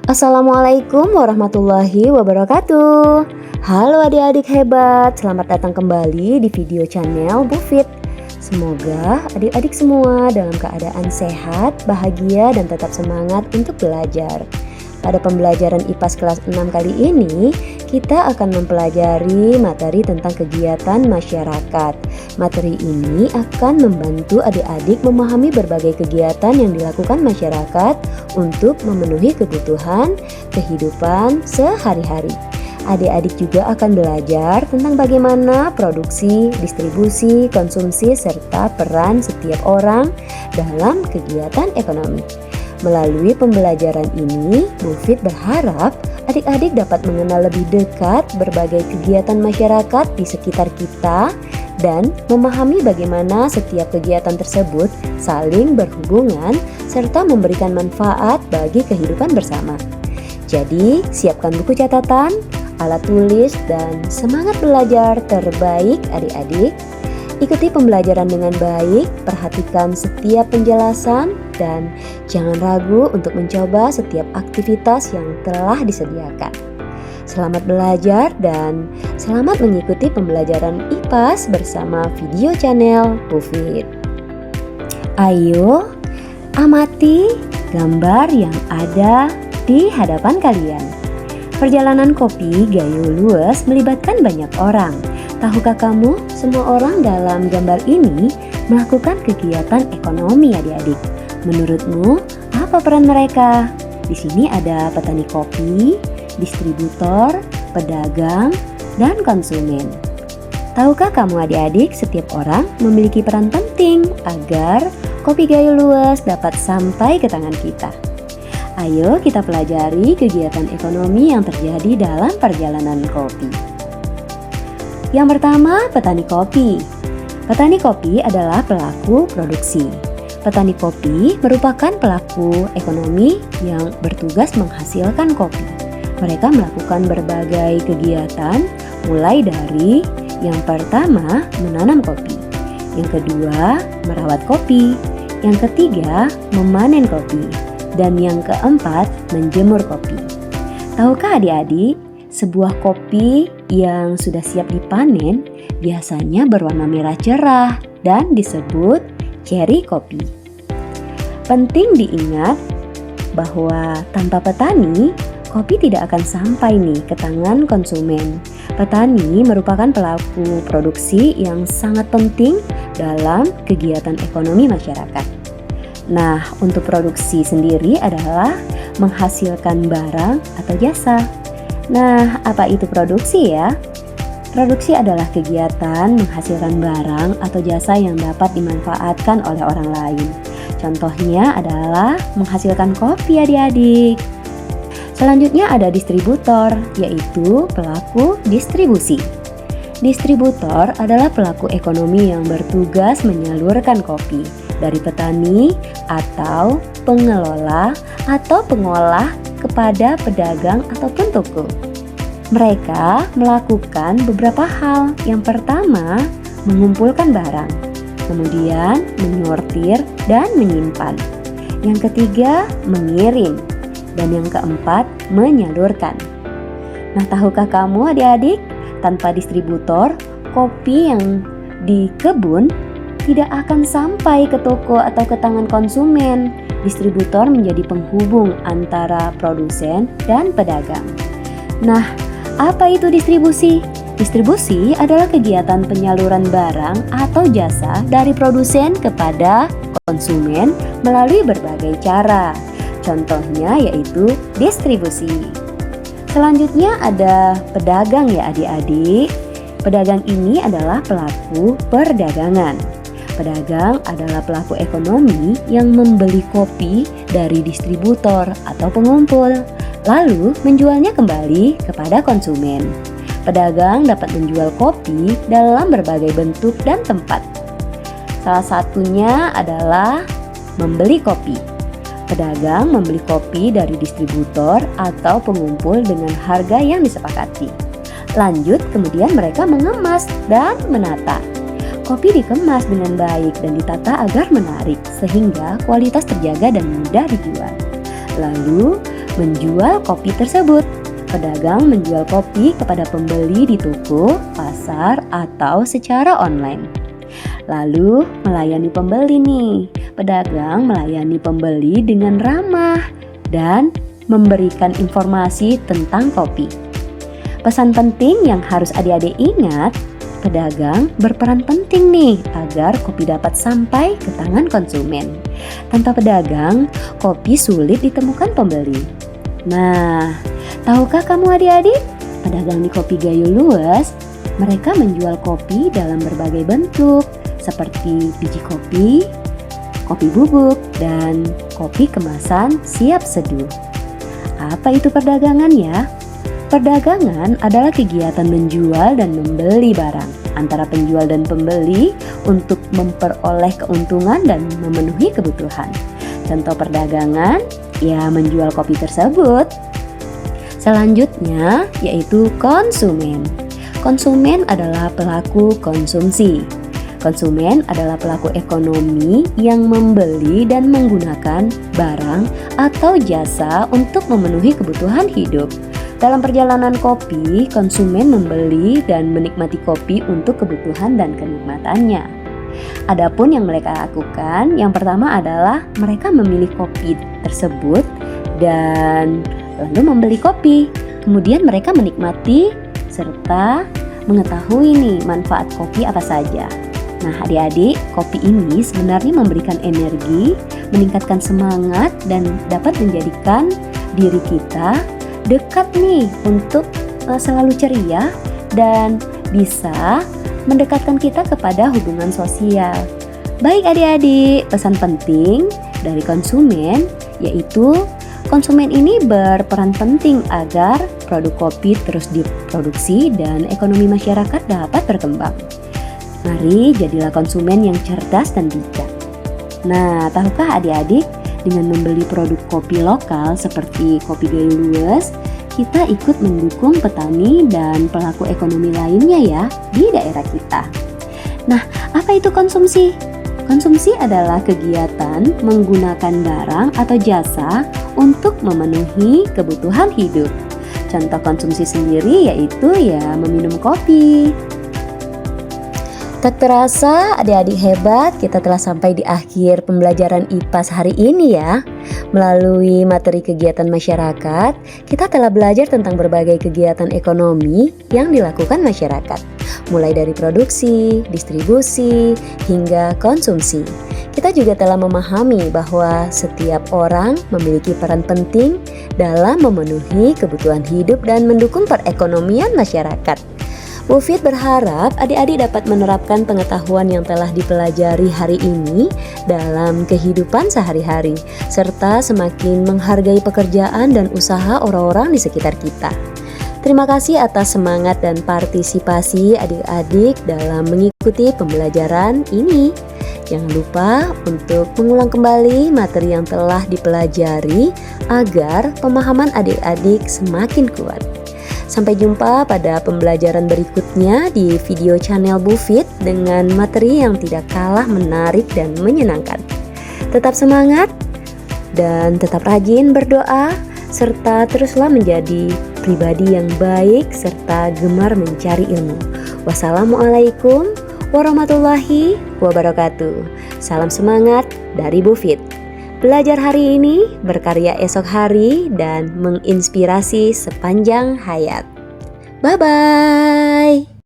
Assalamualaikum warahmatullahi wabarakatuh. Halo adik-adik hebat, selamat datang kembali di video channel Bu Fit. Semoga adik-adik semua dalam keadaan sehat, bahagia, dan tetap semangat untuk belajar. Pada pembelajaran IPAS kelas 6 kali ini, kita akan mempelajari materi tentang kegiatan masyarakat. Materi ini akan membantu adik-adik memahami berbagai kegiatan yang dilakukan masyarakat untuk memenuhi kebutuhan kehidupan sehari-hari. Adik-adik juga akan belajar tentang bagaimana produksi, distribusi, konsumsi, serta peran setiap orang dalam kegiatan ekonomi. Melalui pembelajaran ini, Bu Fit berharap adik-adik dapat mengenal lebih dekat berbagai kegiatan masyarakat di sekitar kita dan memahami bagaimana setiap kegiatan tersebut saling berhubungan serta memberikan manfaat bagi kehidupan bersama. Jadi, siapkan buku catatan, alat tulis, dan semangat belajar terbaik adik-adik. Ikuti pembelajaran dengan baik, perhatikan setiap penjelasan, dan jangan ragu untuk mencoba setiap aktivitas yang telah disediakan. Selamat belajar dan selamat mengikuti pembelajaran IPAS bersama video channel Bu Fit. Ayo, amati gambar yang ada di hadapan kalian. Perjalanan kopi Gayo Luwes melibatkan banyak orang. Tahukah kamu, semua orang dalam gambar ini melakukan kegiatan ekonomi adik-adik. Menurutmu, apa peran mereka? Di sini ada petani kopi, distributor, pedagang, dan konsumen. Tahukah kamu adik-adik, setiap orang memiliki peran penting agar kopi Gayo Luwes dapat sampai ke tangan kita. Ayo kita pelajari kegiatan ekonomi yang terjadi dalam perjalanan kopi. Yang pertama, petani kopi. Petani kopi adalah pelaku produksi. Petani kopi merupakan pelaku ekonomi yang bertugas menghasilkan kopi. Mereka melakukan berbagai kegiatan, mulai dari yang pertama, menanam kopi. Yang kedua, merawat kopi. Yang ketiga, memanen kopi. Dan yang keempat, menjemur kopi. Tahukah adik-adik, sebuah kopi yang sudah siap dipanen biasanya berwarna merah cerah dan disebut cherry kopi. Penting diingat bahwa tanpa petani, kopi tidak akan sampai nih ke tangan konsumen. Petani merupakan pelaku produksi yang sangat penting dalam kegiatan ekonomi masyarakat. Nah, untuk produksi sendiri adalah menghasilkan barang atau jasa. Nah, apa itu produksi ya? Produksi adalah kegiatan menghasilkan barang atau jasa yang dapat dimanfaatkan oleh orang lain. Contohnya adalah menghasilkan kopi adik-adik. Selanjutnya ada distributor, yaitu pelaku distribusi. Distributor adalah pelaku ekonomi yang bertugas menyalurkan kopi dari petani atau pengelola atau pengolah kepada pedagang ataupun toko. Mereka melakukan beberapa hal. Yang pertama, mengumpulkan barang, kemudian menyortir dan menyimpan. Yang ketiga, mengirim, dan yang keempat, menyalurkan. Nah, tahukah kamu adik-adik, tanpa distributor, kopi yang di kebun tidak akan sampai ke toko atau ke tangan konsumen. Distributor menjadi penghubung antara produsen dan pedagang. Nah, apa itu distribusi? Distribusi adalah kegiatan penyaluran barang atau jasa dari produsen kepada konsumen melalui berbagai cara. Contohnya yaitu distribusi. Selanjutnya ada pedagang ya adik-adik. Pedagang ini adalah pelaku perdagangan. Pedagang adalah pelaku ekonomi yang membeli kopi dari distributor atau pengumpul, lalu menjualnya kembali kepada konsumen. Pedagang dapat menjual kopi dalam berbagai bentuk dan tempat. Salah satunya adalah membeli kopi. Pedagang membeli kopi dari distributor atau pengumpul dengan harga yang disepakati. Lanjut, kemudian mereka mengemas dan menata. Kopi dikemas dengan baik dan ditata agar menarik sehingga kualitas terjaga dan mudah dijual. Lalu menjual kopi tersebut. Pedagang menjual kopi kepada pembeli di toko, pasar, atau secara online. Lalu melayani pembeli nih. Pedagang melayani pembeli dengan ramah dan memberikan informasi tentang kopi. Pesan penting yang harus adik-adik ingat, pedagang berperan penting nih agar kopi dapat sampai ke tangan konsumen. Tanpa pedagang, kopi sulit ditemukan pembeli. Nah, tahukah kamu adik-adik, pedagang di Kopi Gayo Luwes, mereka menjual kopi dalam berbagai bentuk seperti biji kopi, kopi bubuk, dan kopi kemasan siap seduh. Apa itu perdagangan ya? Perdagangan adalah kegiatan menjual dan membeli barang antara penjual dan pembeli untuk memperoleh keuntungan dan memenuhi kebutuhan. Contoh perdagangan, ya menjual kopi tersebut. Selanjutnya yaitu konsumen. Konsumen adalah pelaku konsumsi. Konsumen adalah pelaku ekonomi yang membeli dan menggunakan barang atau jasa untuk memenuhi kebutuhan hidup. Dalam perjalanan kopi, konsumen membeli dan menikmati kopi untuk kebutuhan dan kenikmatannya. Adapun yang mereka lakukan, yang pertama adalah mereka memilih kopi tersebut dan lalu membeli kopi. Kemudian mereka menikmati serta mengetahui nih manfaat kopi apa saja. Nah adik-adik, kopi ini sebenarnya memberikan energi, meningkatkan semangat, dan dapat menjadikan diri kita dekat nih untuk selalu ceria dan bisa mendekatkan kita kepada hubungan sosial. Baik adik-adik, pesan penting dari konsumen yaitu konsumen ini berperan penting agar produk kopi terus diproduksi dan ekonomi masyarakat dapat berkembang. Mari jadilah konsumen yang cerdas dan bijak. Nah, tahukah adik-adik, dengan membeli produk kopi lokal seperti Kopi Gayo Luwes, kita ikut mendukung petani dan pelaku ekonomi lainnya ya di daerah kita. Nah, apa itu konsumsi? Konsumsi adalah kegiatan menggunakan barang atau jasa untuk memenuhi kebutuhan hidup. Contoh konsumsi sendiri yaitu ya meminum kopi. Tak terasa adik-adik hebat, kita telah sampai di akhir pembelajaran IPAS hari ini ya. Melalui materi kegiatan masyarakat, kita telah belajar tentang berbagai kegiatan ekonomi yang dilakukan masyarakat. Mulai dari produksi, distribusi, hingga konsumsi. Kita juga telah memahami bahwa setiap orang memiliki peran penting dalam memenuhi kebutuhan hidup dan mendukung perekonomian masyarakat. Bu Fit berharap adik-adik dapat menerapkan pengetahuan yang telah dipelajari hari ini dalam kehidupan sehari-hari, serta semakin menghargai pekerjaan dan usaha orang-orang di sekitar kita. Terima kasih atas semangat dan partisipasi adik-adik dalam mengikuti pembelajaran ini. Jangan lupa untuk mengulang kembali materi yang telah dipelajari agar pemahaman adik-adik semakin kuat. Sampai jumpa pada pembelajaran berikutnya di video channel Bu Fit dengan materi yang tidak kalah menarik dan menyenangkan. Tetap semangat dan tetap rajin berdoa, serta teruslah menjadi pribadi yang baik serta gemar mencari ilmu. Wassalamualaikum warahmatullahi wabarakatuh. Salam semangat dari Bu Fit. Belajar hari ini, berkarya esok hari, dan menginspirasi sepanjang hayat. Bye-bye.